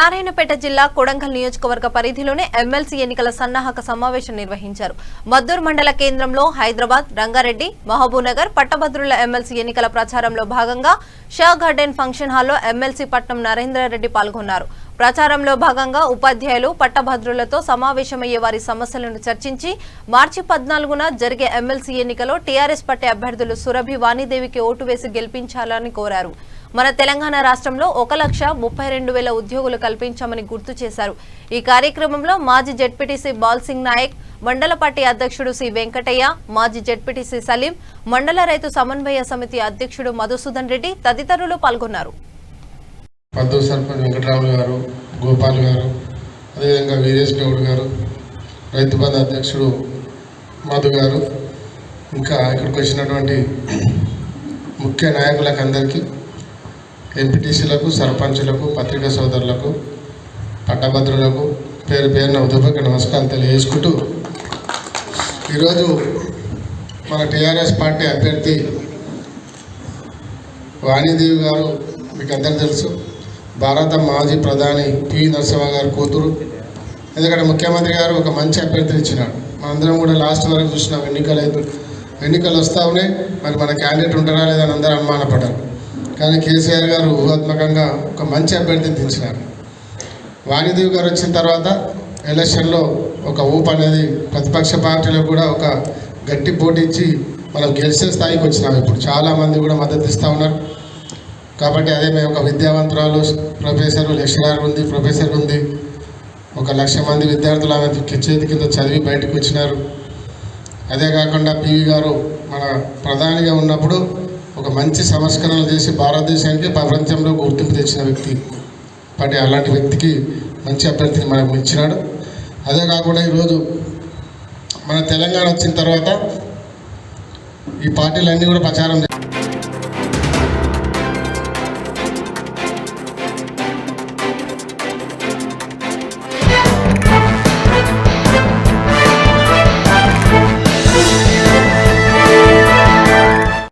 నారాయణపేట జిల్లా కొడంగల్ నియోజకవర్గ పరిధిలోనే ఎమ్మెల్సీ ఎన్నికల సన్నాహక సమావేశం నిర్వహించారు. మద్దూరు మండల కేంద్రంలో హైదరాబాద్, రంగారెడ్డి, మహబూబ్నగర్ పట్టభద్రుల ఎమ్మెల్సీ ఎన్నికల ప్రచారంలో భాగంగా షా గార్డెన్ ఫంక్షన్ హాల్లో ఎమ్మెల్సీ పట్నం నరేంద్రరెడ్డి పాల్గొన్నారు. ప్రచారంలో భాగంగా ఉపాధ్యాయులు పట్టభద్రులతో సమావేశమయ్యే వారి సమస్యలను చర్చించి మార్చి 14న జరిగే ఎమ్మెల్సీ ఎన్నికలో టీఆర్ఎస్ పార్టీ అభ్యర్థులు సురభి వాణిదేవికి ఓటు వేసి గెలిపించాలని కోరారు. మన తెలంగాణ రాష్ట్రంలో 1,32,000 ఉద్యోగులు కల్పించామని గుర్తు చేశారు. ఈ కార్యక్రమంలో మాజీ జెడ్పీటీసీ బాల్ సింగ్ నాయక్, మండల పార్టీ అధ్యక్షుడు సి వెంకటయ్య, మాజీ జెడ్పీటీసీ సలీం, మండల రైతు సమన్వయ సమితి అధ్యక్షుడు మధుసూదన్ రెడ్డి తదితరులు పాల్గొన్నారు. మద్దూరు సర్పంచ్ వెంకటరాములు గారు, గోపాల్ గారు, అదేవిధంగా వీరేష్ గౌడ్ గారు, రైతు బంధు అధ్యక్షుడు మధు గారు, ఇంకా ఇక్కడికి వచ్చినటువంటి ముఖ్య నాయకులకు అందరికీ, ఎంపీటీసీలకు, సర్పంచులకు, పత్రికా సోదరులకు, పట్టభద్రులకు పేరు పేరున ఉదయపూర్వక నమస్కారం తెలియజేసుకుంటూ, ఈరోజు మన టీఆర్ఎస్ పార్టీ అభ్యర్థి వాణిదేవి గారు మీకు అందరూ తెలుసు. భారత మాజీ ప్రధాని పి నరసింహ గారి కూతురు. ఎందుకంటే ముఖ్యమంత్రి గారు ఒక మంచి అభ్యర్థిని ఇచ్చినాడు. మనందరం కూడా లాస్ట్ వరకు చూసినాం. ఎన్నికలు వస్తూ ఉన్నాయి, మరి మన క్యాండిడేట్ ఉంటారా లేదని అందరూ అనుమానపడ్డారు. కానీ కేసీఆర్ గారు ఊహాత్మకంగా ఒక మంచి అభ్యర్థిని దించినారు. వాణిదేవి గారు వచ్చిన తర్వాత ఎలక్షన్లో ఒక ఊపు అనేది ప్రతిపక్ష పార్టీలకు కూడా ఒక గట్టి పోటీ ఇచ్చి మనం గెలిచే స్థాయికి వచ్చినాం. ఇప్పుడు చాలామంది కూడా మద్దతు ఇస్తూ ఉన్నారు. కాబట్టి అదే మేము ఒక విద్యావంతురాలు, ప్రొఫెసర్, లెక్చరర్ ఉంది, ప్రొఫెసర్ ఉంది, 1,00,000 మంది విద్యార్థులు ఆమె చేతి కింద చదివి బయటకు వచ్చినారు. అదే కాకుండా పివి గారు మన ప్రధానిగా ఉన్నప్పుడు ఒక మంచి సంస్కరణలు చేసి భారతదేశానికి ప్రపంచంలో గుర్తింపు తెచ్చిన వ్యక్తి. కాబట్టి అలాంటి వ్యక్తికి మంచి అభ్యర్థిని మనకు ఇచ్చినాడు. అదే కాకుండా ఈరోజు మన తెలంగాణ వచ్చిన తర్వాత ఈ పార్టీలన్నీ కూడా ప్రచారం